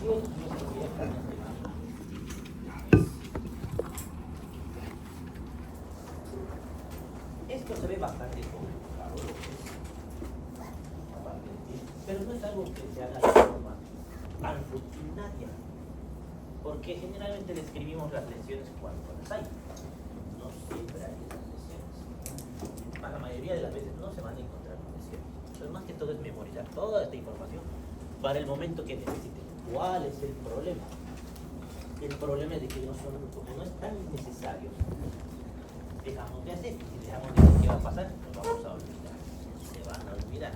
yo seguiría con este tema. Esto se ve bastante complicado, pero no es algo que se haga de forma tan rutinaria, porque generalmente describimos las lesiones cuando las hay. No siempre hay esas lesiones. La mayoría de las veces no se van a encontrar lesiones. Entonces, más que todo es memorizar toda esta información para el momento que necesiten. ¿Cuál es el problema? El problema es de que como no es tan necesario, dejamos de hacer. Si dejamos de hacer, ¿qué va a pasar? Nos vamos a olvidar. Se van a olvidar.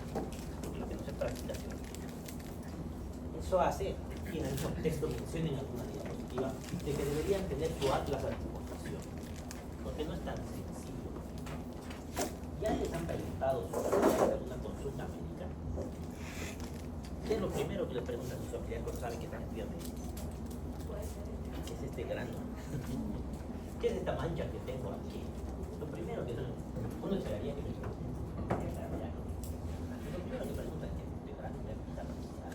Porque lo que no se practica se olvida. Eso hace que en el contexto mencionen alguna diapositiva de que deberían tener su atlas anticoncepción. Porque no es tan sencillo. Ya les han preguntado sobre alguna consulta médica. ¿Qué es lo primero que le preguntan a su familiar cuando saben que están estudiando médico? ¿Qué es este grano? ¿Qué es esta mancha que tengo aquí? Lo primero que uno esperaría que me pregunten. Lo primero que preguntan es este grano de esta mancha.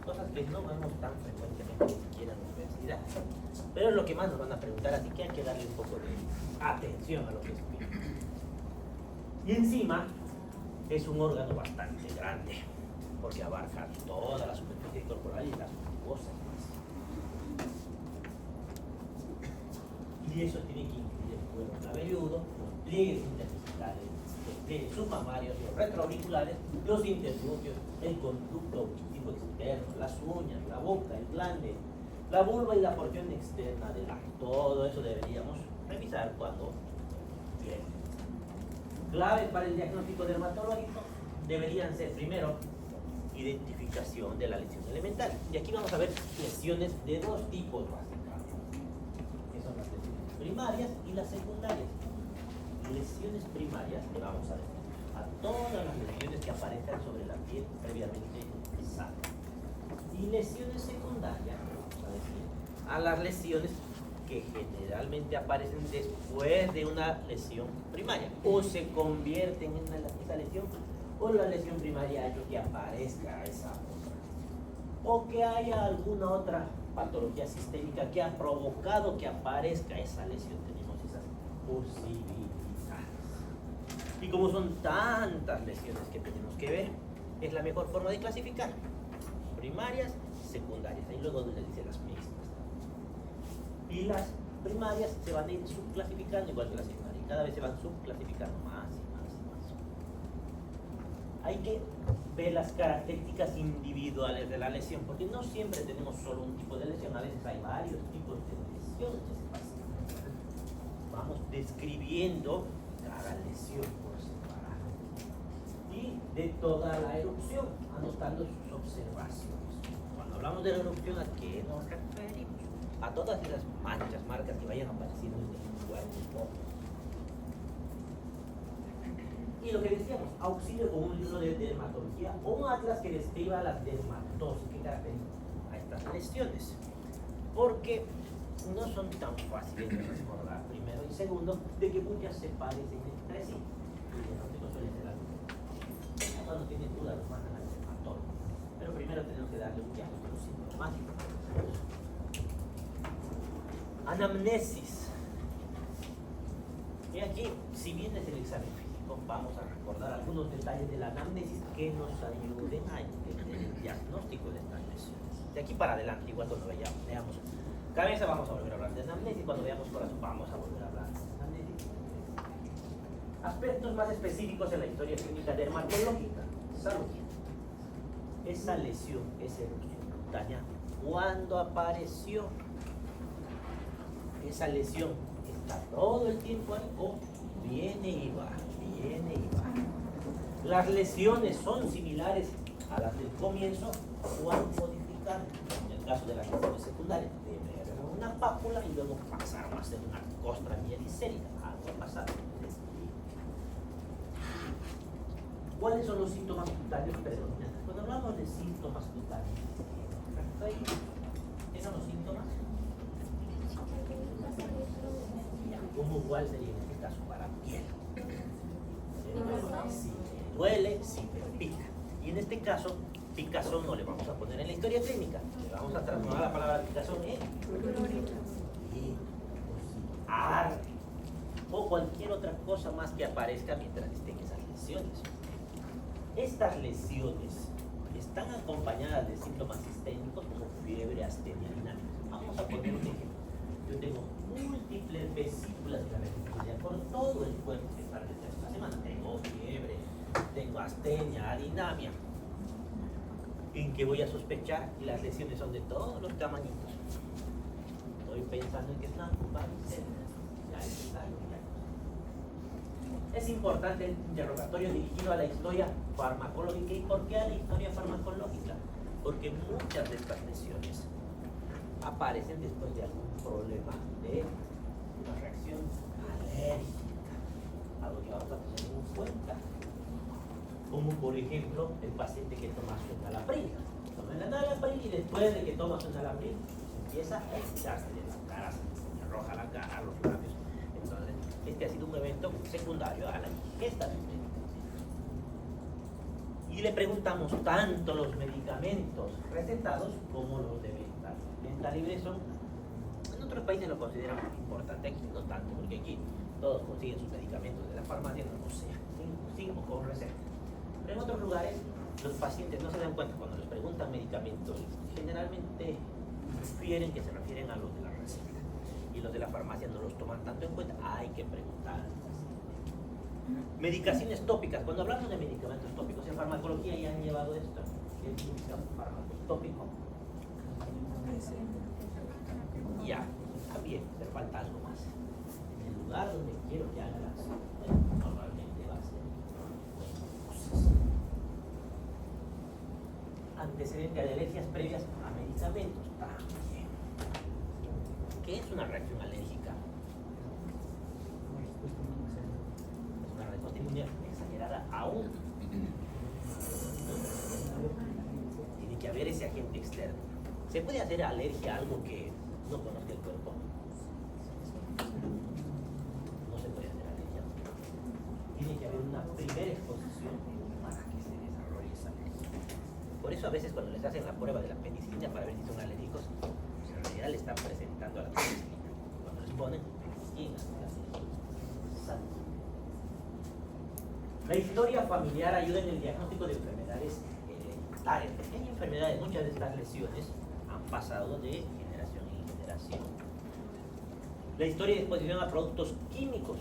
Cosas que no vemos tan frecuentemente ni siquiera en la universidad. Pero es lo que más nos van a preguntar, así que hay que darle un poco de atención a lo que explico. Y encima es un órgano bastante grande, porque abarca toda la superficie corporal y las mucosas. Y eso tiene que incluir el cuero cabelludo, los pliegues intersticiales, los pliegues submamarios, los retroauriculares, los interglúteos, el conducto auditivo externo, las uñas, la boca, el glande, la vulva y la porción externa del ano. Todo eso deberíamos revisar cuando viene. Claves para el diagnóstico dermatológico deberían ser, primero, identificación de la lesión elemental. Y aquí vamos a ver lesiones de dos tipos básicamente, que son las lesiones primarias y las secundarias. Lesiones primarias que vamos a ver a todas las lesiones que aparezcan sobre la piel previamente sana. Y lesiones secundarias, vamos a decir, a las lesiones que generalmente aparecen después de una lesión primaria o se convierten en esa lesión, o la lesión primaria ha hecho que aparezca esa otra, o que haya alguna otra patología sistémica que ha provocado que aparezca esa lesión. Tenemos esas posibilidades. Y como son tantas lesiones que tenemos que ver, es la mejor forma de clasificar: primarias, secundarias. Ahí luego les dice las mixtas. Y las primarias se van a ir subclasificando igual que las secundarias. Cada vez se van subclasificando más y más y más. Hay que ver las características individuales de la lesión, porque no siempre tenemos solo un tipo de lesión, a veces hay varios tipos de lesiones. Vamos describiendo cada lesión por separado. Y de toda la erupción, anotando sus observaciones. Cuando hablamos de la erupción, ¿a qué nos referimos? A todas esas manchas, marcas que vayan apareciendo en el cuerpo. Y lo que decíamos, auxilio con un libro de dermatología o un atlas que describa la dermatosis, que caracteriza a estas lesiones. Porque no son tan fáciles de recordar, primero, y segundo, de que muchas se parecen entre sí. Y el diagnóstico suele ser algo. Cuando tienen dudas, los mandan al dermatólogo. Pero primero tenemos que darle un diagnóstico sintomático. Anamnesis. Y aquí, si bien es el examen físico, vamos a recordar algunos detalles de la anamnesis que nos ayuden a entender el diagnóstico de estas lesiones. De aquí para adelante, igual cuando veamos cabeza, vamos a volver a hablar de anamnesis. Cuando veamos corazón, vamos a volver a hablar de anamnesis. Aspectos más específicos en la historia clínica dermatológica. Salud. Esa lesión, esa erupción cutánea, ¿cuándo apareció? Esa lesión está todo el tiempo ahí o viene y va, viene y va. Las lesiones son similares a las del comienzo o han modificado. En el caso de las lesiones secundarias, debe haber una pápula y luego pasaron a ser una costra mielicérica. Algo ha pasado. ¿Cuáles son los síntomas cutáneos predominantes? Cuando hablamos de síntomas cutáneos, ¿qué son los síntomas? ¿Cómo cuál sería en este caso para piel? Si duele, si te pica. Y en este caso picazón no le vamos a poner en la historia clínica, le vamos a transformar la palabra picazón en o cualquier otra cosa más que aparezca mientras estén esas lesiones. Estas lesiones están acompañadas de síntomas sistémicos como fiebre, astenia, dinámica. Vamos a poner un ejemplo. Yo tengo múltiples vesículas de la vesícula por todo el cuerpo que está desde esta semana. Tengo fiebre, tengo astenia, adinamia. ¿En qué voy a sospechar? Y las lesiones son de todos los tamañitos. Estoy pensando en que es una varicela. Ya está. Es importante el interrogatorio dirigido a la historia farmacológica. ¿Y por qué a la historia farmacológica? Porque muchas de estas lesiones aparecen después de algún problema de una reacción alérgica, algo que vamos a tener en cuenta, como por ejemplo el paciente que toma su enalapril. Toma el enalapril y después de que toma su enalapril empieza a echarse de la cara, se arroja la cara, los labios. Entonces, este ha sido un evento secundario a la ingesta. Y le preguntamos tanto los medicamentos recetados como los de venta libre son, en otros países lo consideran importante, aquí no tanto, porque aquí todos consiguen sus medicamentos de la farmacia, no sé, sin o con receta. Pero en otros lugares los pacientes no se dan cuenta cuando les preguntan medicamentos, generalmente sugieren que se refieren a los de la receta. Y los de la farmacia no los toman tanto en cuenta, hay que preguntar. Medicaciones tópicas, cuando hablamos de medicamentos tópicos, en farmacología ya han llevado esto. ¿Qué significa un fármaco tópico? Ya, también, pero falta algo más. En el lugar donde quiero que haga la acción, normalmente va a ser cosas. Antecedente de alergias previas a medicamentos, también. ¿Qué es una reacción alérgica? Es una respuesta inmune exagerada aún. Tiene que haber ese agente externo. ¿Se puede hacer alergia a algo que no conozca el cuerpo? No se puede hacer alergia. Tiene que haber una primera exposición para que se desarrolle esa alergia. Por eso a veces cuando les hacen la prueba de la penicilina para ver si son alérgicos, en realidad le están presentando a la penicilina. Cuando les ponen penicilina, la historia familiar ayuda en el diagnóstico de enfermedades hereditarias. Pequeñas enfermedades, muchas de estas lesiones han pasado de generación en generación. La historia de exposición a productos químicos,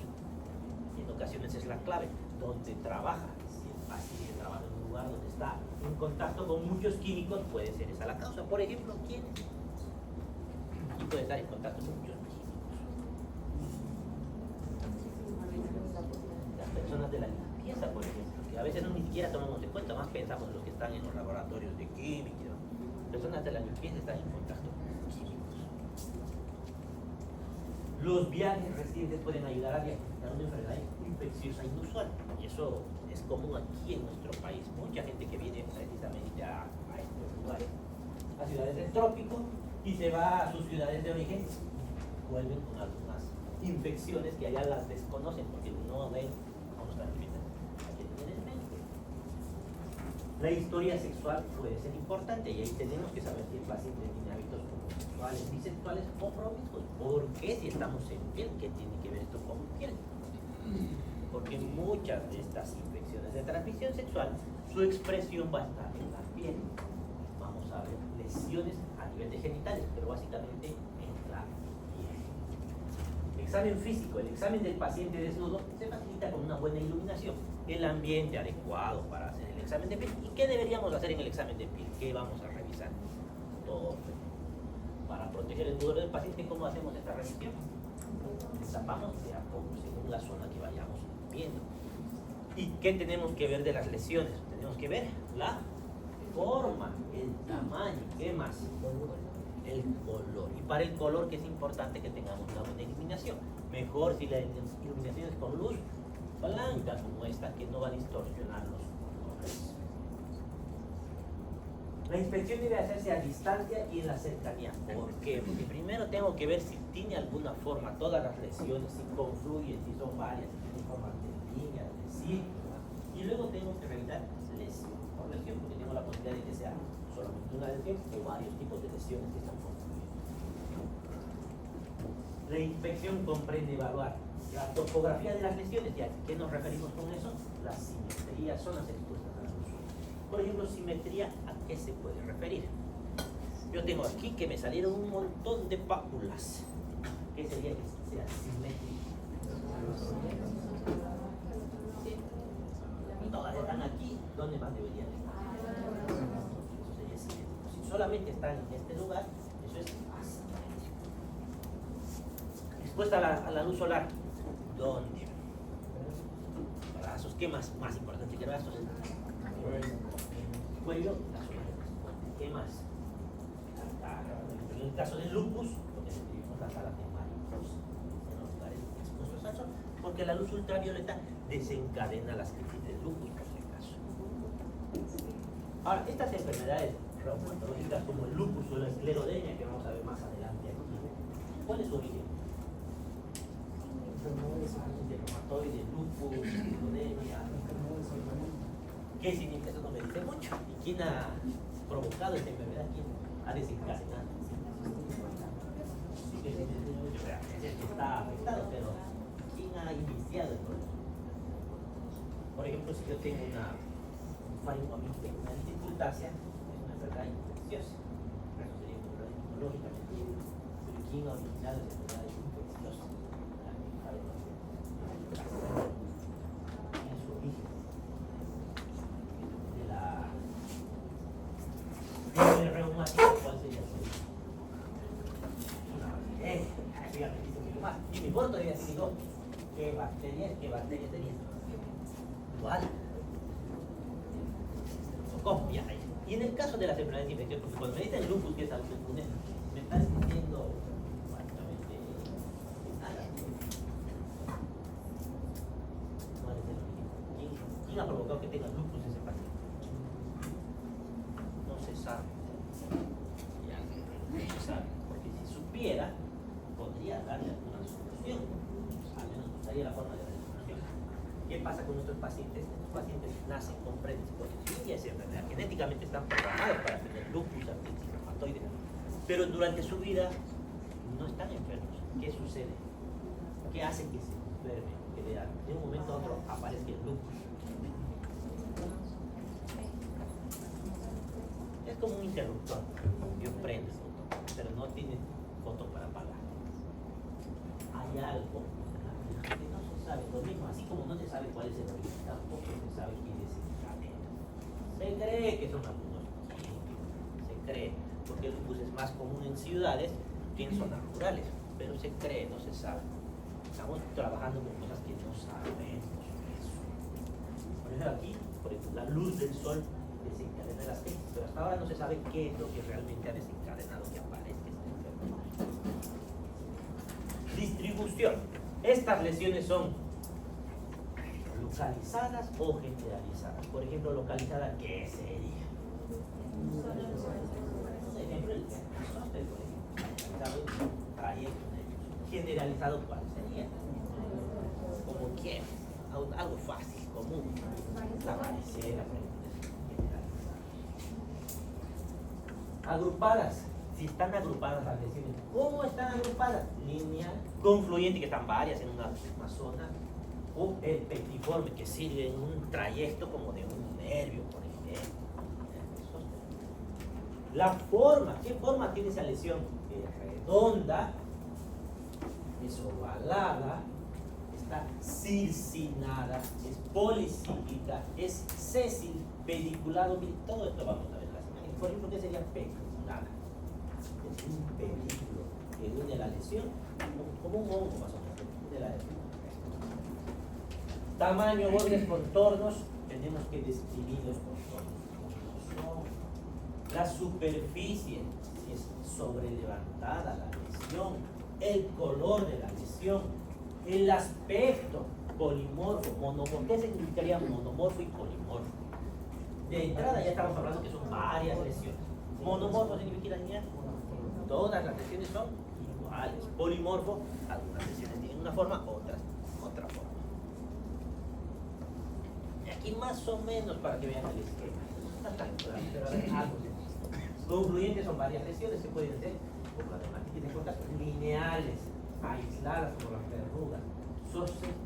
en ocasiones es la clave, donde trabaja. Si el paciente trabaja en un lugar donde está en contacto con muchos químicos, puede ser esa la causa. Por ejemplo, ¿quién? Y puede estar en contacto con muchos químicos. Las personas de la limpieza, por ejemplo, que a veces no ni siquiera tomamos en cuenta, más pensamos en los que están en los laboratorios de química. Personas de la limpieza están en contacto con químicos. Los viajes recientes pueden ayudar a diagnosticar una enfermedad infecciosa inusual. Y eso es común aquí en nuestro país. Mucha gente que viene precisamente a estos lugares, a ciudades del trópico, y se va a sus ciudades de origen, vuelven con algunas infecciones que allá las desconocen porque no ven cómo se transmiten. Aquí tienen en mente. La historia sexual puede ser importante y ahí tenemos que saber si el paciente tiene hábitos homosexuales, bisexuales o promiscuos. ¿Por qué? Si estamos en piel, ¿qué tiene que ver esto con piel? Porque muchas de estas infecciones de transmisión sexual, su expresión va a estar en la piel. Vamos a ver lesiones a nivel de genitales, pero básicamente en la piel. Examen físico. El examen del paciente desnudo se facilita con una buena iluminación, el ambiente adecuado para hacer el examen de piel. ¿Y qué deberíamos hacer en el examen de piel? ¿Qué vamos a revisar? Todo. Para proteger el pudor del paciente, ¿cómo hacemos esta revisión? Tapamos de a poco según la zona que vayamos viendo. ¿Y qué tenemos que ver de las lesiones? Tenemos que ver la forma, el tamaño, ¿qué más? El color. Y para el color, que es importante que tengamos una buena iluminación. Mejor si la iluminación es con luz blanca como esta, que no va a distorsionar los colores. La inspección debe hacerse a distancia y en la cercanía. ¿Por qué? Porque primero tengo que ver si tiene alguna forma, todas las lesiones, si confluyen, si son varias, si tienen formas de línea, de círculo. Y luego tengo que revisar lesión por lesión, porque tenemos la posibilidad de que sea solamente una lesión o varios tipos de lesiones que están confluidos. La inspección comprende evaluar la topografía de las lesiones. ¿Y a qué nos referimos con eso? Las simetrías, zonas expuestas a la luz. Por ejemplo, simetría, ¿a qué se puede referir? Yo tengo aquí que me salieron un montón de pápulas. ¿Qué sería que sea simétrico? Todas están aquí, ¿dónde más deberían estar? Eso sería simétrico. Si solamente están en este lugar, eso es asimétrico. Expuesta a la luz solar, ¿dónde? Brazos, ¿qué más importante que brazos? Cuello, la zona de respuesta. ¿Qué más? En el caso del lupus, lo que describimos las alas de mariposa en los lugares expuestos al sol, porque la luz ultravioleta desencadena las crisis del lupus, por si acaso. Ahora, estas enfermedades reumatológicas como el lupus o la esclerodermia, que vamos a ver más adelante aquí, ¿cuál es su origen? De reumatoide, lupus, esclerodermia. ¿Qué significa? Eso no me dice mucho. ¿Y quién ha provocado esta enfermedad? ¿Quién ha desencadenado? Sí, que es el que está afectado, pero ¿quién ha iniciado el problema? Por ejemplo, si yo tengo una dificultasia, es una enfermedad infecciosa. Eso sería una enfermedad inmunológicamente. Pero ¿quién ha originado esa enfermedad infecciosa? En su origen. El reumático, ¿cuál sería el origen? Una bacteria. Dígame, dice un poco más. Y mi corto todavía digo, ¿qué bacteria tenía? Igual. ¿Cómo? Ya. Y en el caso de las enfermedades infecciosas, porque cuando me dicen el lupus, que es autoinmune, me están diciendo básicamente nada. ¿Cuál es el origen? ¿Quién ha provocado que tenga lupus ese paciente? No se sabe. Ya, no se sabe. Porque si supiera, podría darle alguna solución. Al menos nos daría la forma de darle solución. ¿Qué pasa con nuestros pacientes? Estos pacientes nacen con predisposición y esa enfermedad. Genéticamente están programados para tener lupus, artritis reumatoide. Pero durante su vida no están enfermos. ¿Qué sucede? ¿Qué hace que se enferme? Que de un momento a otro aparezca el lupus. Es como un interruptor. Yo prendo el botón, pero no tiene botón para apagar. Hay algo que no se sabe. Lo mismo, así como no se sabe cuál es el origen, tampoco se sabe quién desencadena. Se cree que son algunos químicos, se cree, porque el lupus es más común en ciudades que en zonas rurales, pero se cree, no se sabe. Estamos trabajando con cosas que no sabemos. Por ejemplo, aquí, por ejemplo, la luz del sol desencadena las crisis, pero hasta ahora no se sabe qué es lo que realmente ha desencadenado que aparezca esta enfermedad. Distribución. Estas lesiones son localizadas o generalizadas. Por ejemplo, localizada, ¿qué sería? Por ejemplo, el isósceles, por ejemplo, localizado en un trayecto. Generalizado, ¿cuál sería? Como quién, algo fácil, común. La varicela, por ejemplo. Agrupadas. Si están agrupadas las lesiones, ¿cómo están agrupadas? Lineal, confluyente, que están varias en una misma zona, o el petiforme, que sirve en un trayecto como de un nervio, por ejemplo. La forma, ¿qué forma tiene esa lesión? Es redonda, es ovalada, está circinada, es policíclica, es sésil, pediculado. Todo esto vamos a ver en las imágenes. Por ejemplo, ¿qué sería pediculada? Es un pedículo que une la lesión, como un hongo más o menos, une la lesión. Tamaño, bordes, contornos, tenemos que describir los contornos. La superficie, si es sobrelevantada la lesión, el color de la lesión, el aspecto, polimorfo, monomorfo. ¿Qué significaría monomorfo y polimorfo? De entrada ya estamos hablando que son varias lesiones. Monomorfo significa lineal. Todas las lesiones son iguales. Polimorfo, algunas lesiones tienen una forma, otras otra forma. Y aquí más o menos para que vean el esquema. bastante, pero a ver, algo. Concluyentes son varias lesiones que pueden ser, como la dermatitis de contacto, lineales, aisladas como las verrugas,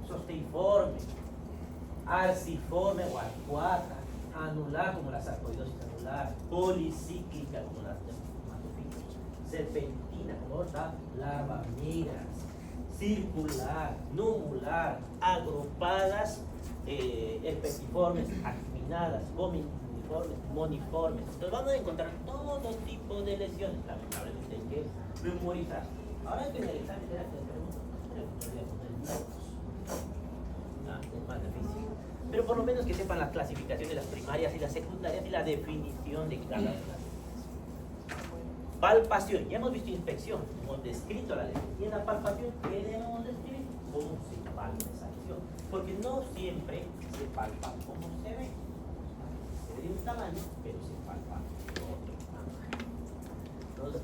sosteiforme, arciforme o arcuata, anular como la sarcoidosis anular, policíclica como las dermatofitos, serpentina como la lamíneas, circular, numular, agrupadas, herpetiformes, acuminadas, vomitiformes, moniformes. Entonces vamos a encontrar todo tipo de lesiones, lamentablemente hay que memorizar. Ahora que en el examen de la pregunta, es más difícil. Pero por lo menos que sepan la clasificación de las primarias y las secundarias y la definición de cada una de ellas. Palpación, ya hemos visto inspección, hemos descrito la lesión. Y en la palpación, ¿qué debemos describir? ¿Cómo se palpa esa lesión? Porque no siempre se palpa como se ve. Se ve de un tamaño, pero se palpa de otro tamaño. Entonces,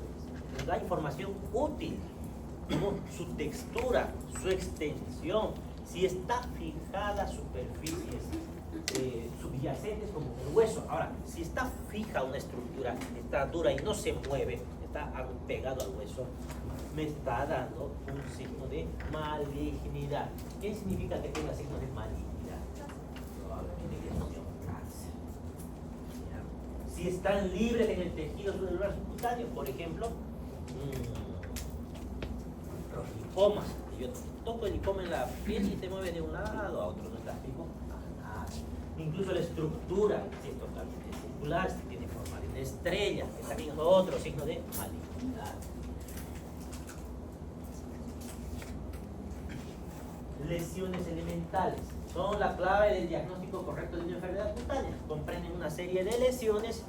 nos da información útil, como su textura, su extensión, si está fijada superficies subyacentes como el hueso. Ahora, si está fija una estructura, está dura y no se mueve, está pegado al hueso, me está dando un signo de malignidad. ¿Qué significa que tenga signo de malignidad? Probablemente que es un cáncer. ¿Ya? Si están libres en el tejido celular subcutáneo, por ejemplo, los linfomas. Yo toco el linfoma en la piel y se mueve de un lado a otro, no está fijo a nada. Incluso la estructura, si es totalmente circular, si tiene forma de una estrella, que también es otro signo de malignidad. Lesiones elementales son la clave del diagnóstico correcto de una enfermedad cutánea. Comprenden una serie de lesiones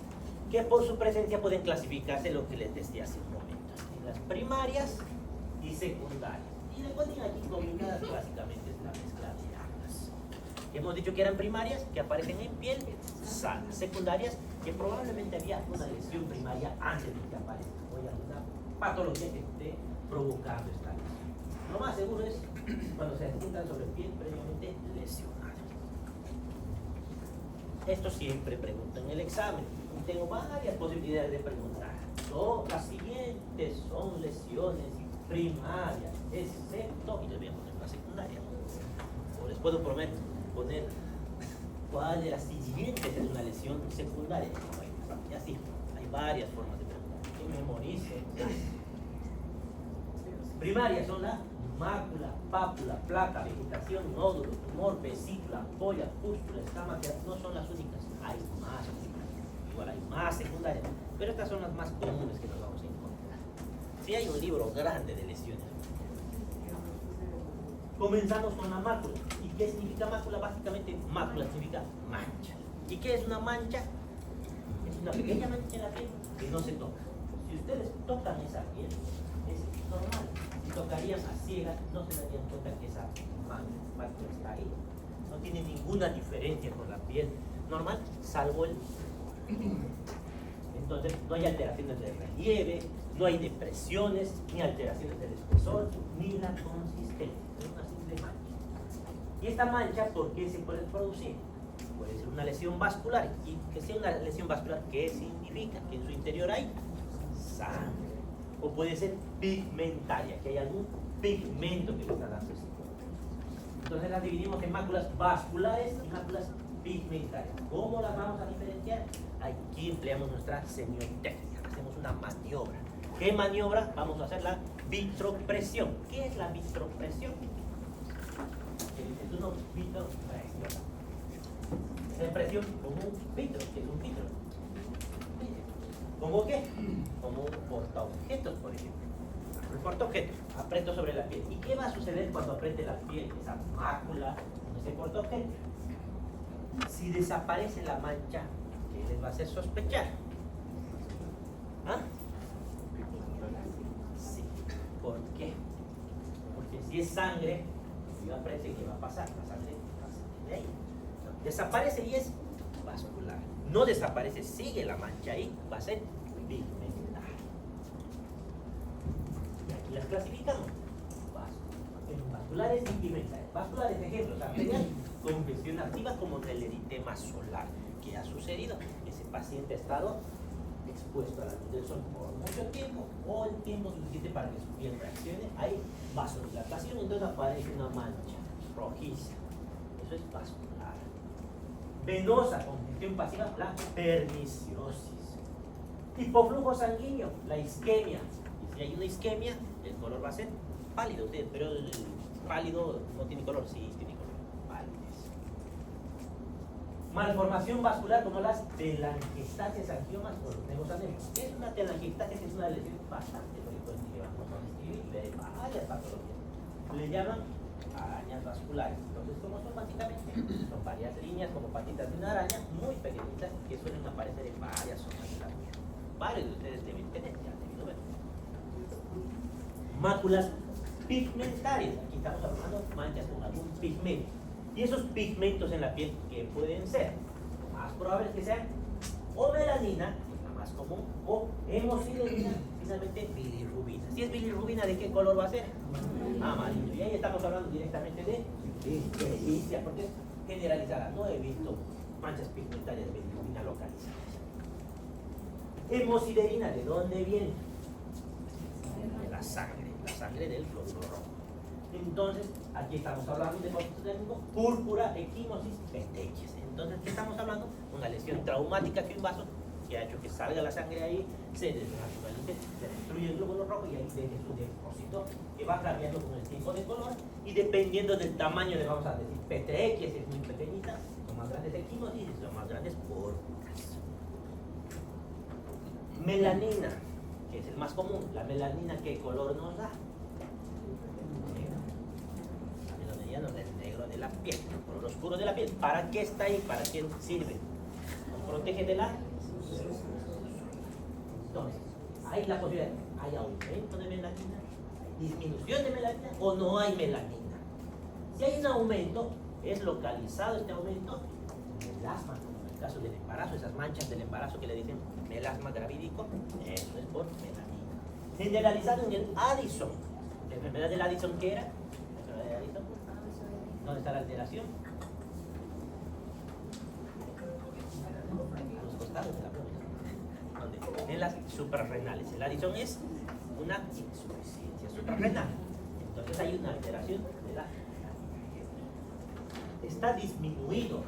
que por su presencia pueden clasificarse, lo que les decía hace un momento, en las primarias y secundarias. Y recuerden aquí combinadas básicamente es la mezcla de ambas. Hemos dicho que eran primarias, que aparecen en piel sana, secundarias, que probablemente había una lesión primaria antes de que aparezca, o alguna patología que esté provocando esta lesión. Lo más seguro es cuando se juntan sobre piel previamente lesionada. Esto siempre preguntan en el examen. Y tengo varias posibilidades de preguntar. Las siguientes son lesiones primarias, excepto, y les voy a poner la secundaria. O les puedo poner cuál de las siguientes es una lesión secundaria. Y así, hay varias formas de preguntar. Que memoricen. Primarias son la mácula, pápula, placa, vegetación, nódulo, tumor, vesícula, ampolla, pústula, escama, que no son las únicas. Hay más, igual hay más secundarias, pero estas son las más comunes que nos vamos a encontrar. Sí hay un libro grande de lesiones. Comenzamos con la mácula. ¿Y qué significa mácula? Básicamente, mácula significa mancha. ¿Y qué es una mancha? Es una pequeña mancha en la piel que no se toca. Si ustedes tocan esa piel, es normal. Si tocarían a ciegas, no se darían cuenta que esa mácula está ahí. No tiene ninguna diferencia con la piel normal, salvo el... Entonces, no hay alteraciones de relieve, no hay depresiones, ni alteraciones del espesor, ni la consistencia. Es una simple mancha. ¿Y esta mancha por qué se puede producir? Puede ser una lesión vascular. ¿Y que sea una lesión vascular, qué significa? Que en su interior hay sangre. O puede ser pigmentaria, que hay algún pigmento que le está dando ese color. Entonces las dividimos en máculas vasculares y máculas pigmentarias. ¿Cómo las vamos a diferenciar? Aquí empleamos nuestra semiotécnica, hacemos una maniobra. ¿Qué maniobra? Vamos a hacer la vitropresión. ¿Qué es la vitropresión? Es una vitropresión. Es presión como un vitro, que es un vitro. ¿Cómo qué? Como un portaobjetos, por ejemplo. El portaobjetos, aprieto sobre la piel. ¿Y qué va a suceder cuando apriete la piel, esa mácula, ese portaobjetos? Si desaparece la mancha, ¿qué les va a hacer sospechar? ¿Ah? Sí. ¿Por qué? Porque si es sangre, si yo apriete, ¿qué va a pasar? La sangre va a salir de ahí. Desaparece y es vascular. No desaparece, sigue la mancha ahí, va a ser pigmentar. Y aquí las clasificamos. Vasculares y pigmentarias. Vasculares, ejemplos, arterial, congestión activa como del eritema solar. ¿Qué ha sucedido? Ese paciente ha estado expuesto a la luz del sol por mucho tiempo o el tiempo suficiente para que su piel reaccione, hay vasodilatación, entonces aparece una mancha rojiza. Eso es vascular. Venosa, congestión pasiva, la perniciosis. Hipoflujo sanguíneo, la isquemia. Y si hay una isquemia, el color va a ser pálido, pero el pálido no tiene color, sí tiene color, palidez. Malformación vascular como las telangiectasias, angiomas o los negros anémicos. ¿Qué es una telangiectasia? Es una lesión bastante frecuente que vamos a describir de varias patologías. Le llaman arañas vasculares. Entonces, ¿cómo son básicamente? Son varias líneas como patitas de una araña muy pequeñitas que suelen aparecer en varias zonas de la piel. Varios de ustedes deben tener, ya han debido ver. Máculas pigmentarias. Aquí estamos hablando de manchas con algún pigmento. Y esos pigmentos en la piel, ¿qué pueden ser? Lo más probable es que sean o melanina, que es la más común, o hemosiderina, finalmente bilirrubina. Si es bilirrubina, ¿de qué color va a ser? Amarillo. Y ahí estamos hablando directamente de ictericia, porque es generalizada. No he visto manchas pigmentarias de bilirrubina localizadas. Hemosiderina, ¿de dónde viene? De la sangre del glóbulo rojo. Entonces, aquí estamos hablando de púrpura, equimosis, petequias. Entonces, ¿qué estamos hablando? Una lesión traumática que un vaso que ha hecho que salga la sangre ahí, se desnaturalice, se destruye el glóbulo rojo y ahí deje su depósito que va cambiando con el tiempo de color y dependiendo del tamaño le vamos a decir petequias, es muy pequeñita, son más grandes equimosis y son más grandes púrpuras. Melanina, que es el más común. La melanina, ¿qué color nos da? Nos da el negro de la piel, el color oscuro de la piel. ¿Para qué está ahí? ¿Para qué sirve? Nos protege de la... Entonces, hay la posibilidad, ¿hay aumento de melanina? ¿Hay disminución de melanina o no hay melanina? Si hay un aumento, es localizado este aumento en el melasma, como en el caso del embarazo, esas manchas del embarazo que le dicen melasma gravídico, eso es por melanina. Generalizado en el Addison. ¿La enfermedad del Addison qué era? ¿La enfermedad de Addison? ¿Dónde está la alteración? A los costados de la próstata. ¿Dónde? En las suprarrenales. El Addison es una insuficiencia suprarrenal. Entonces hay una alteración de la... Está disminuido,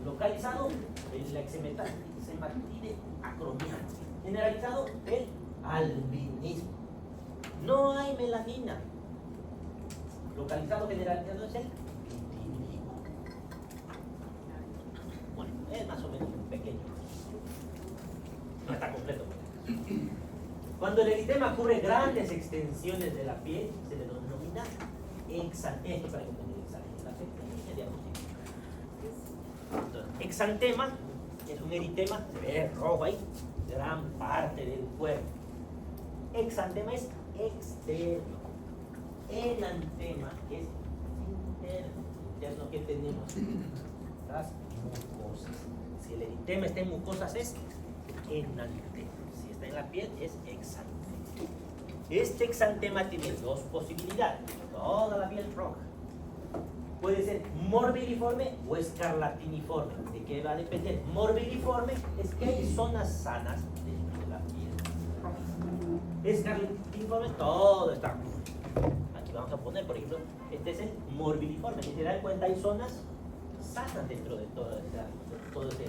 localizado en la eczematide acromia. Generalizado el albinismo. No hay melanina. Localizado, generalizado es el vitiligo. Bueno, es más o menos pequeño. No está completo. Cuando el eritema cubre grandes extensiones de la piel, se le denomina exantema. Para entender exantema es un eritema, se ve rojo ahí, gran parte del cuerpo. Exantema es externo. Enantema es interno. Interno que tenemos las mucosas. Si el eritema está en mucosas es enantema. Si está en la piel es exantema. Este exantema tiene dos posibilidades. Toda la piel roja. Puede ser morbiliforme o escarlatiniforme. ¿De qué va a depender? Morbiliforme es que hay zonas sanas dentro de la piel roja. Escarlatiniforme, todo está rojo. Aquí vamos a poner, por ejemplo, este es el morbiliforme. Si se dan cuenta, hay zonas sanas dentro de todo ese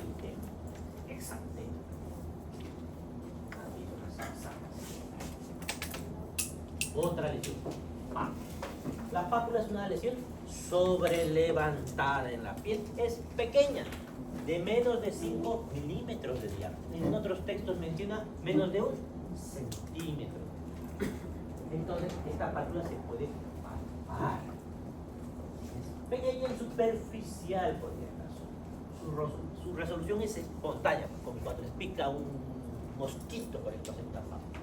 exantema. Hay zonas sanas. Otra lesión. La pápula es una lesión sobrelevantada en la piel, es pequeña, de menos de 5 milímetros de diámetro. En otros textos menciona menos de 1 centímetro. Entonces, esta pápula se puede palpar. Es pequeña y superficial, por ejemplo. Su resolución es espontánea, como cuando les pica un mosquito, por ejemplo, en una pápula.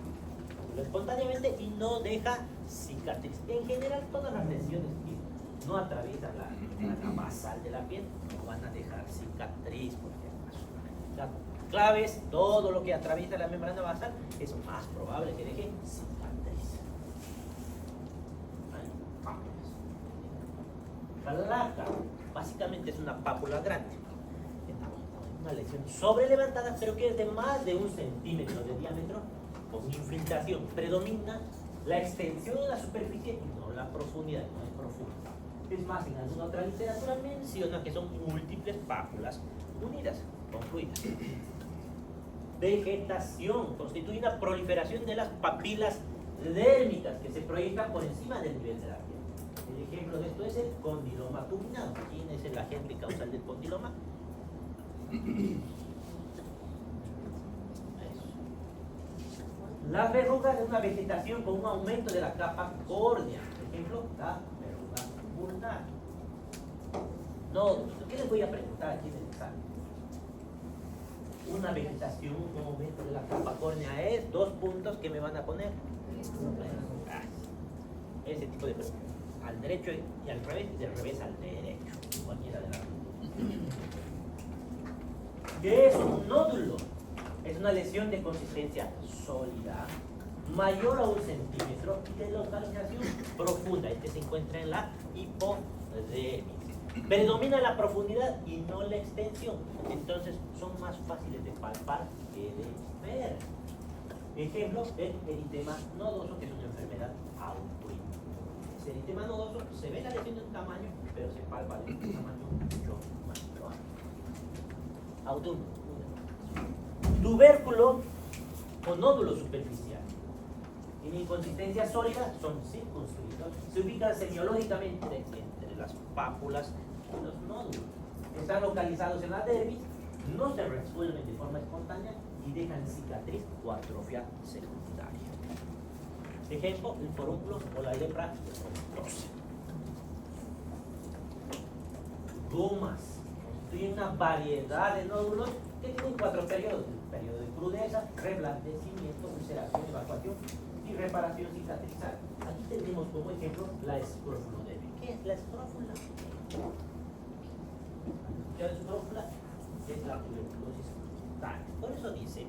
Espontáneamente y no deja cicatriz. En general, todas las lesiones que no atraviesan la membrana basal de la piel no van a dejar cicatriz, por ejemplo. La clave es todo lo que atraviesa la membrana basal es más probable que deje cicatriz. Placa, básicamente es una pápula grande. una lesión sobrelevantada, pero que es de más de 1 centímetro de diámetro, con infiltración. Predomina la extensión de la superficie y no la profundidad, no es profunda. Es más, en alguna otra literatura menciona que son múltiples pápulas unidas, confluidas. Vegetación constituye una proliferación de las papilas dérmicas que se proyectan por encima del nivel de la piel. El ejemplo de esto es el condiloma acuminado. ¿Quién es el agente causal del condiloma? Las verrugas es una vegetación con un aumento de la capa córnea. Por ejemplo, la verruga vulnar. No, ¿qué les voy a preguntar aquí en el examen? Una vegetación, un aumento de la capa córnea es 2 puntos que me van a poner. Ese tipo de preguntas. Al derecho y al revés, y del revés al derecho. Cualquiera de las dos. ¿Qué es un nódulo? Es una lesión de consistencia sólida, mayor a 1 centímetro y de localización profunda. Este se encuentra en la hipodermis. Predomina la profundidad y no la extensión. Entonces son más fáciles de palpar que de ver. Ejemplo, el eritema nodoso, que es una enfermedad autoinmune. Ese eritema nodoso se ve la lesión de un tamaño, pero se palpa de un tamaño mucho mayor. Autoinmune. Tubérculo o nódulo superficial. En inconsistencia sólida son circunscritos. Se ubican semiológicamente entre las pápulas y los nódulos. Están localizados en la dermis, no se resuelven de forma espontánea y dejan cicatriz o atrofia secundaria. Ejemplo, el forúnculo o la lepra de gomas. Constituyen una variedad de nódulos que tienen 4 periodos: el periodo de crudeza, reblandecimiento, ulceración, evacuación y reparación cicatrizal. Aquí tenemos como ejemplo la escrofulodermis. ¿Qué es la escrófula? La escrófula es la tuberculosis cutánea. Por eso dice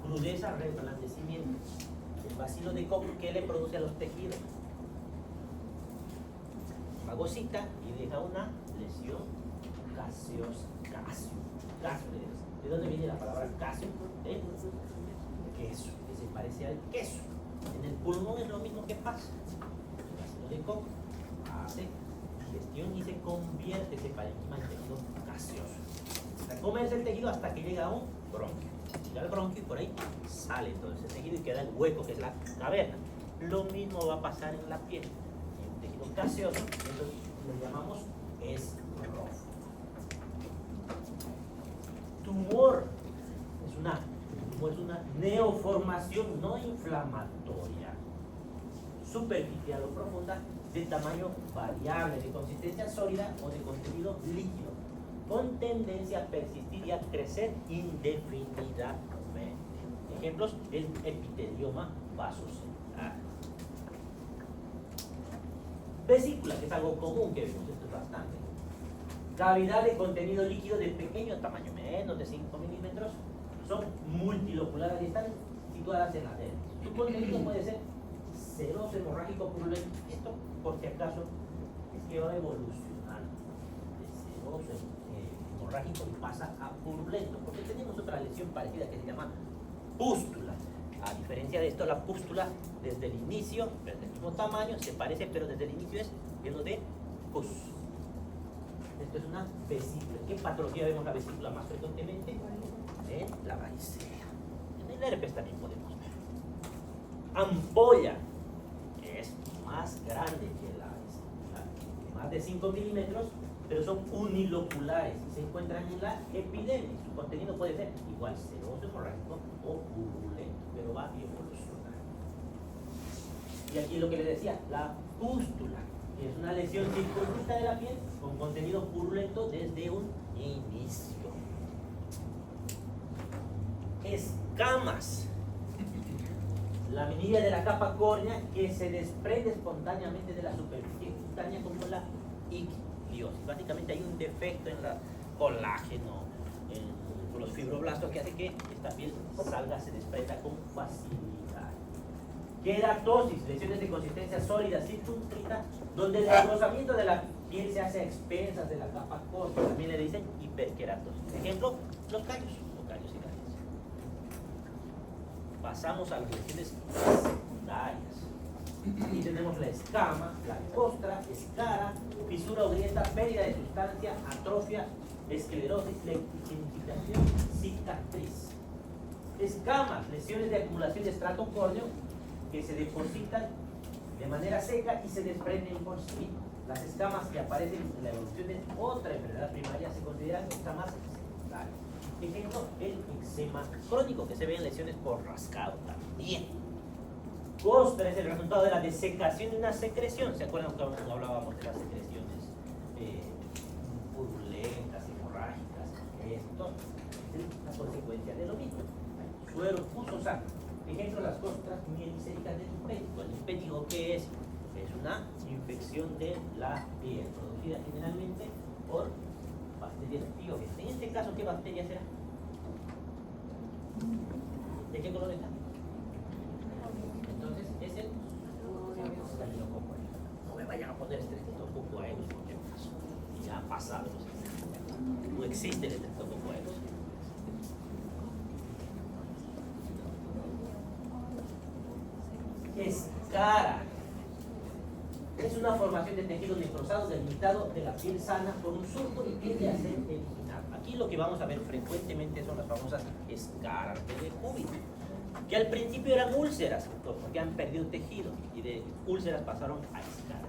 crudeza, reblandecimiento. El bacilo de Koch, ¿qué le produce a los tejidos? Fagocita y deja una lesión gaseosa. Casio. ¿De dónde viene la palabra casio? Queso, que se parece al queso. En el pulmón es lo mismo que pasa. El bacilo de Koch hace digestión y se convierte ese parénquima en tejido gaseoso. Se comerse el tejido hasta que llega a un bronquio. Llega al bronquio y por ahí sale todo ese tejido y queda el hueco, que es la caverna. Lo mismo va a pasar en la piel. En un tejido gaseoso, entonces lo llamamos escrófula. Tumor es una neoformación no inflamatoria, superficial o profunda, de tamaño variable, de consistencia sólida o de contenido líquido, con tendencia a persistir y a crecer indefinidamente. Ejemplos: el epitelioma vasocelular. Vesícula, que es algo común que vemos, esto es bastante. Cavidad de contenido líquido de pequeño tamaño, menos de 5 milímetros, son multiloculares y están situadas en la dermis. Su contenido puede ser seroso, hemorrágico, purulento. Esto, por si acaso, es que va evolucionando de seroso, hemorrágico, y pasa a purulento, porque tenemos otra lesión parecida que se llama pústula. A diferencia de esto, la pústula desde el inicio, desde el mismo tamaño, se parece, pero desde el inicio es lleno de pus. Esto es una vesícula. ¿Qué patología vemos la vesícula más frecuentemente? En la varicela. En el herpes también podemos ver. Ampolla, que es más grande que la vesícula, más de 5 milímetros, pero son uniloculares y se encuentran en la epidermis. Su contenido puede ser igual seroso, hemorrágico o purulento, pero va a evolucionar. Y aquí lo que les decía, la pústula, que es una lesión circunscrita de la piel con contenido purulento desde un inicio. Escamas. La minilla de la capa córnea que se desprende espontáneamente de la superficie cutánea como la ictiosis. Básicamente hay un defecto en el colágeno, en los fibroblastos, que hace que esta piel salga, se desprenda con facilidad. Queratosis, lesiones de consistencia sólida, circunscrita, donde el engrosamiento de la piel se hace a expensas de la capa corta, también le dicen hiperkeratosis. Ejemplo, los callos y calles. Pasamos a las lesiones secundarias. Y tenemos la escama, la costra, escara, fisura o grieta, pérdida de sustancia, atrofia, esclerosis, lentificación, cicatriz. Escamas, lesiones de acumulación de estrato córneo que se depositan de manera seca y se desprenden por sí mismas. Las escamas que aparecen en la evolución de otra enfermedad primaria se consideran escamas secundarias. Ejemplo, el eczema crónico que se ve en lesiones por rascado también. Costra es el resultado de la desecación de una secreción. ¿Se acuerdan cuando hablábamos de las secreciones purulentas, hemorrágicas? Esto es la consecuencia de lo mismo. Suero, pus o sangre. Ejemplo, las costras mielicéricas del impétigo. ¿El impétigo qué es? Es una infección de la piel producida generalmente por bacterias biógenas. En este caso, ¿qué bacteria será? ¿De qué color está? Entonces, es el Staphylococcus. No me vayan a poner Streptococcus aureus porque ya ha pasado. No existe el Streptococcus aureus. Escara. Es una formación de tejido necrosado delimitado de la piel sana por un surco y tiende a ser eliminado. Aquí lo que vamos a ver frecuentemente son las famosas escaras de cúbito, que al principio eran úlceras, porque han perdido tejido y de úlceras pasaron a escaras.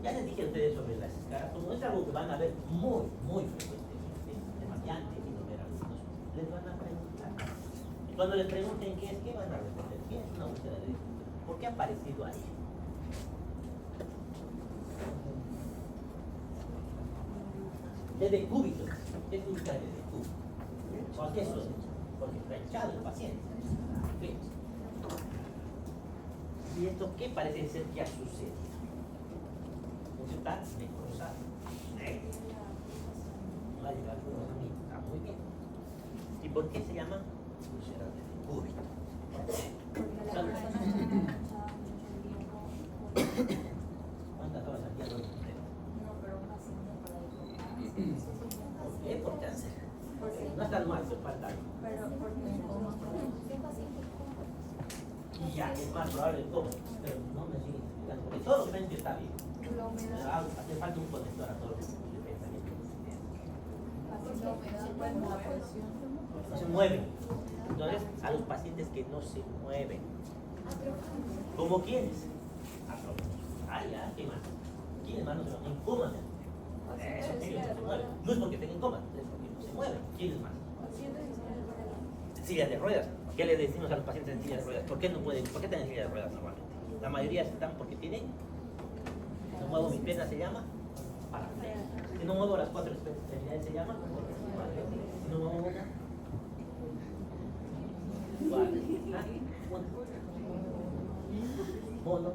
Ya les dije a ustedes sobre las escaras, como es algo que van a ver muy frecuentemente de variantes y no ver algunos, les van a preguntar. Y cuando les pregunten qué es, ¿qué van a responder? ¿Qué es una úlcera de cúbito? ¿Por qué ha aparecido ahí? De decúbito. ¿Qué significa de decúbito? ¿Por qué eso? Porque está hinchado el paciente. ¿Y esto qué parece ser que ha sucedido? Está necrosado. Va a llegar a mí. Está muy bien. ¿Y por qué se llama úlceras de decúbito? ¿Cuántas horas al día duerme usted? ¿Por qué? Por cáncer. No es tan mal, se falta. Y ya, es más probable el cómo. Pero no me sigue explicando. Porque todo lo que está bien. Hace falta un conector a todo lo que no se mueven. Entonces, a los pacientes que no se mueven. ¿Como quiénes? Ya, ¿qué más? ¿Quiénes más no se mueven? En coma. Eso, ellos no se mueven. No es porque estén en coma, es porque no se mueven. ¿Quiénes más? Sillas de ruedas. ¿Qué le decimos a los pacientes en sillas de ruedas? ¿Por qué no pueden? ¿Por qué tienen sillas de ruedas normalmente? La mayoría están porque tienen. Si no muevo mi pierna se llama paraplegia. Si no muevo las 4 extremidades se llama paraplegia. Si no muevo una. Mono.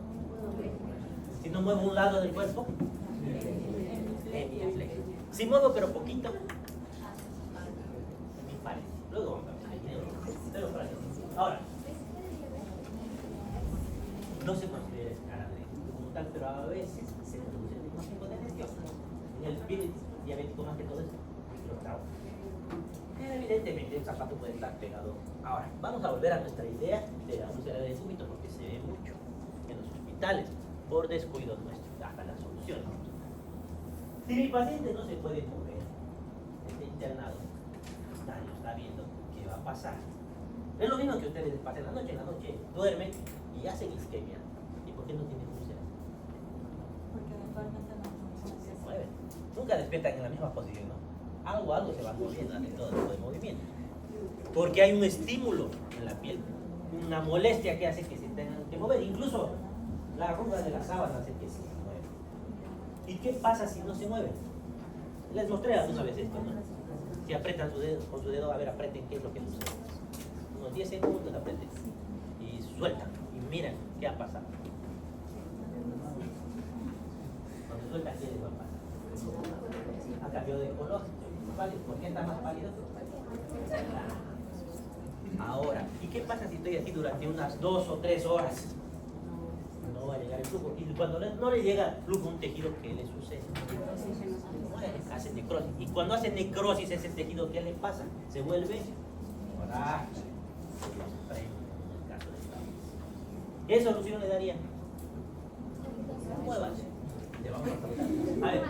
Si no muevo un lado del cuerpo, hemiplegia. Si muevo pero poquito, me parece. Luego vamos a ver. Ahora, no se considera escara como tal, pero a veces se produce el mismo tipo de lesión. En el espíritu diabético más que todo es microtrauma. Evidentemente el zapato puede estar pegado. Ahora, vamos a volver a nuestra idea de la úlcera de cúbito porque se ve mucho en los hospitales por descuido nuestro. Hasta la solución. Si mi paciente no se puede mover, está internado, nadie está viendo qué va a pasar. Es lo mismo que ustedes pasen la noche, duermen y hacen isquemia. ¿Y por qué no tienen úlceras? Porque eventualmente no Se mueven. Nunca despiertan en la misma posición, ¿no? Algo se va moviendo de todo tipo de movimiento. Porque hay un estímulo en la piel, una molestia que hace que se tengan que mover. Incluso la arruga de la sábana hace que se mueva. ¿Y qué pasa si no se mueven? Les mostré alguna vez esto, ¿no? Si apretan su dedo, con su dedo, a ver, aprieten qué es lo que sucede. Unos 10 segundos aprieten y sueltan y miren qué ha pasado. Cuando sueltan, ¿qué les va a pasar? Ha cambiado de color. ¿Por qué está más pálido? Ahora, ¿y qué pasa si estoy así durante unas 2 o 3 horas? No no va a llegar el flujo. Y cuando no le llega el flujo a un tejido, ¿qué le sucede? Muere, hace necrosis. Y cuando hace necrosis ese tejido, ¿qué le pasa? Se vuelve frágil. ¿Qué solución le daría? Muévase. Le vamos a preguntar. A ver.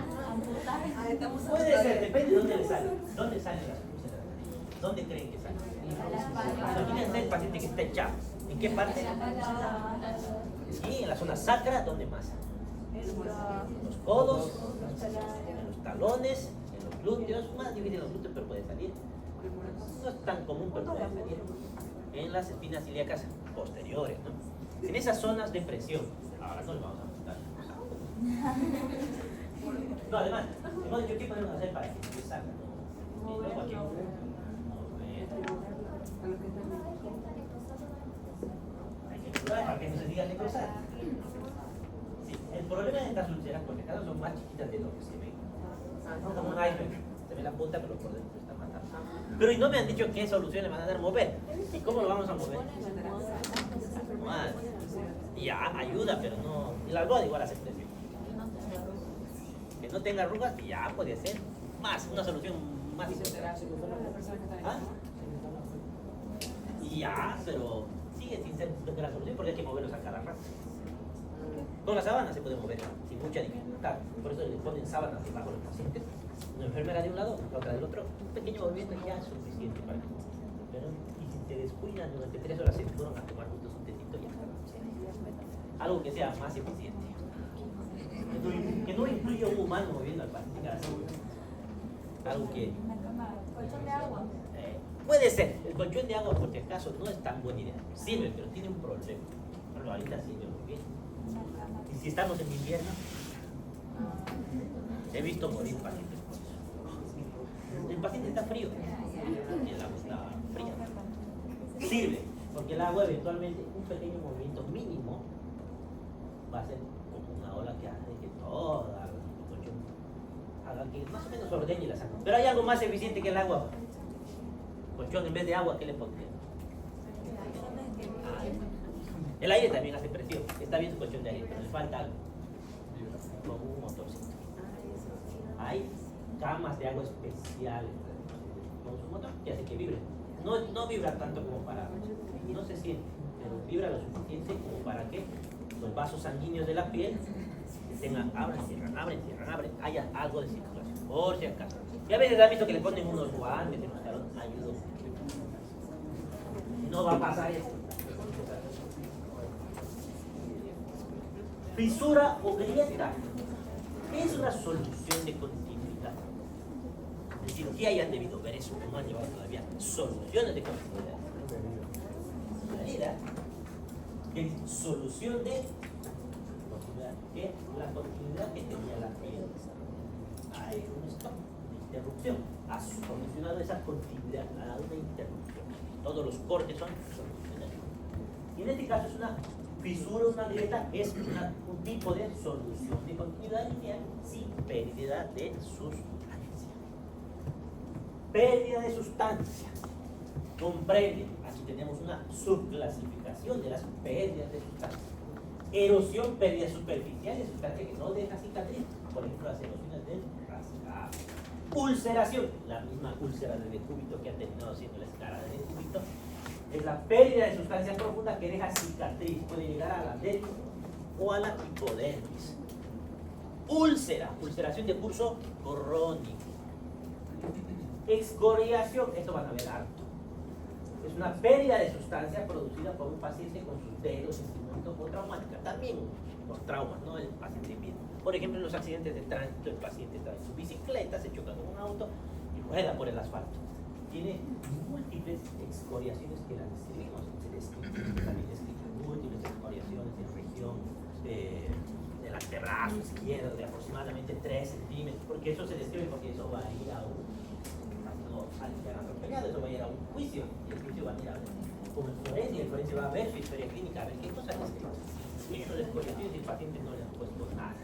Puede ser, depende de dónde le sale. ¿Dónde salen las úlceras? ¿Dónde creen que salen? Imagínense el paciente que está echado. ¿En qué parte? Sí, en la zona sacra, ¿dónde más? En los codos, en los talones, en los glúteos, más difícil en los glúteos, pero puede salir. No es tan común, pero puede salir. En las espinas ilíacas posteriores, ¿no? En esas zonas de presión. Ahora no le vamos a mostrar. No, además, hemos dicho qué podemos hacer para que se salga. Para que no se diga necrosar. Sí, el problema de estas úlceras, por ejemplo, son más chiquitas de lo que se ven. Como un iceberg. Se ve la punta, pero por dentro está matado. Pero y no me han dicho qué solución le van a dar mover. ¿Y cómo lo vamos a mover? Ya, ayuda, pero no. Y la almohada igual hace presión. Que no tenga arrugas, ya puede ser. Más, una solución más. ¿Ah? Ya, pero sigue sin ser la solución porque hay que moverlos a cada rato. Con la sábana se puede mover sin mucha dificultad. Por eso le ponen sábanas debajo de los pacientes. Una enfermera de un lado, la otra del otro. Un pequeño movimiento ya es suficiente para que. Pero, y si te descuidan durante 3 horas, se fueron a tomar juntos un tecito y ya está. Algo que sea más eficiente. Que no incluya un humano moviendo al paciente cada segundo. Algo que. Colchón de agua. Puede ser, el colchón de agua por si acaso no es tan buena idea. Sirve, pero tiene un problema. Pero ahorita sirve muy bien. Y si estamos en invierno, he visto morir pacientes por eso. El paciente está frío, el agua está fría. Sirve, porque el agua eventualmente, un pequeño movimiento mínimo, va a ser como una ola que hace que toda el colchón haga que más o menos ordene la sangre. Pero hay algo más eficiente que el agua. Colchón en vez de agua, ¿qué le pondría? El aire también hace presión. Está bien su colchón de aire, pero le falta algo. Como un motorcito. Hay camas de agua especiales con su motor que hace que vibre. No vibra tanto como para. No se siente, pero vibra lo suficiente como para que los vasos sanguíneos de la piel tengan, abren, cierran, haya algo de circulación, por si acaso. Y a veces han visto que le ponen unos guantes en los talones, ayuda. No va a pasar esto. Fisura o grieta. ¿Qué es una solución de continuidad? En cirugía ya han debido ver eso, no han llevado todavía soluciones de continuidad. ¿Qué es solución de continuidad? ¿Qué es la continuidad que tenía la piel? Hay un stop de interrupción. Ha solucionado esa continuidad, ha dado una interrupción. Todos los cortes son solucionados. Y en este caso es una fisura, una grieta, es un tipo de solución de continuidad lineal sin pérdida de sustancia. Pérdida de sustancia. Comprende, aquí tenemos una subclasificación de las pérdidas de sustancia. Erosión, pérdida superficial de sustancia que no deja cicatriz, por ejemplo las erosiones del rasgado. Ulceración, la misma úlcera del decúbito que ha terminado siendo la escara del decúbito, es la pérdida de sustancia profunda que deja cicatriz, puede llegar a la dermis o a la hipodermis. Úlcera, ulceración de curso crónico. Excoriación, esto van a ver harto. Es una pérdida de sustancia producida por un paciente con sus dedos, instrumento o traumática, también por traumas, no el paciente mismo. Por ejemplo, en los accidentes de tránsito, el paciente está en su bicicleta, se choca con un auto y rueda por el asfalto. Tiene múltiples excoriaciones que las describimos, también describen múltiples excoriaciones en región del antebrazo izquierdo de aproximadamente 3 centímetros, porque eso se describe porque eso va a ir a un eso va a ir a un juicio y el juicio va a ir a como el forense y el forense va a ver su historia clínica, a ver qué cosas es y eso les puede decir si el paciente no le ha puesto nada.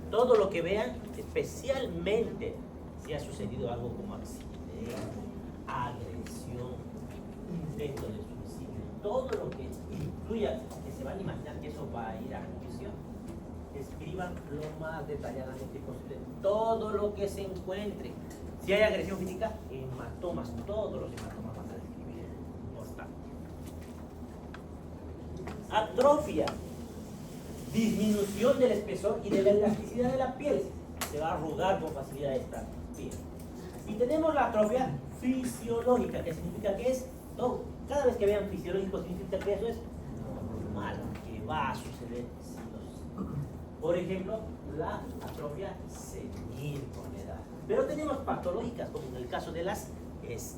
Todo lo que vean, especialmente si ha sucedido algo como accidente, agresión, intento de suicidio, todo lo que tuya, que se van a imaginar que eso va a ir a juicio, escriban lo más detalladamente posible todo lo que se encuentre. Si hay agresión física, hematomas, todos los hematomas van a describir. Importante. Atrofia, disminución del espesor y de la elasticidad de la piel. Se va a arrugar con facilidad esta piel. Y tenemos la atrofia fisiológica, que significa que es todo. Cada vez que vean fisiológico, significa que eso es normal, que va a suceder sí o sí. Por ejemplo, la atrofia senil con la edad. Pero tenemos patológicas, como en el caso de las estrías,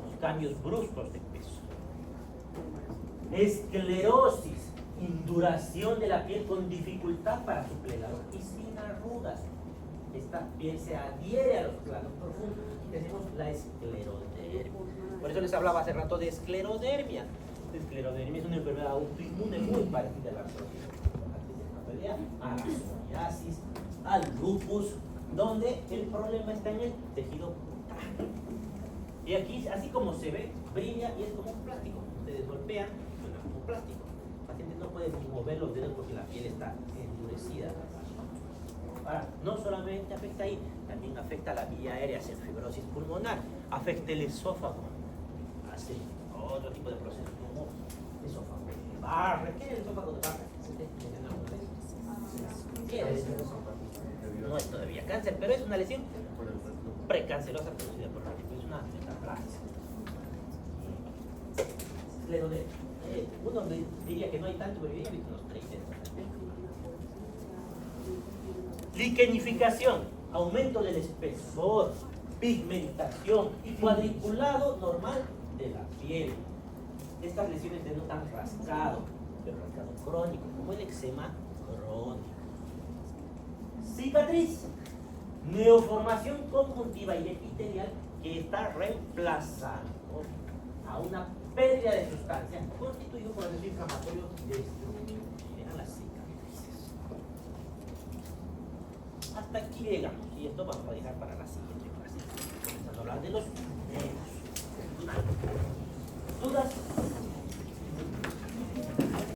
los cambios bruscos de peso. Esclerosis, induración de la piel con dificultad para su plegado y sin arrugas. Esta piel se adhiere a los planos profundos y tenemos la esclerodermia. Por eso les hablaba hace rato de esclerodermia. La esclerodermia es una enfermedad autoinmune muy parecida a la artrosis, a la psoriasis, al lupus, donde el problema está en el tejido cutáneo. Y aquí, así como se ve, brilla y es como un plástico. Ustedes golpean, suena como plástico. El paciente no puede ni mover los dedos porque la piel está endurecida. Ahora, no solamente afecta ahí, también afecta la vía aérea, hace fibrosis pulmonar, afecta el esófago, hace otro tipo de procesos como esófago de barra. ¿Qué es el esófago de barra? ¿Qué es el esófago? No es todavía cáncer, pero es una lesión precancerosa producida por el es una metaplasia. Uno diría que no hay tanto, pero yo he visto unos 30. Liquenificación, aumento del espesor, pigmentación y cuadriculado normal de la piel. Estas lesiones denotan rascado, pero rascado crónico, como el eczema crónico. Cicatriz, neoformación conjuntiva y epitelial que está reemplazando a una pérdida de sustancia constituido por el inflamatorio destructivo. Miren las cicatrices. Hasta aquí llegamos y esto vamos a dejar para la siguiente clase. Comenzando a hablar de los nervios. ¿Dudas?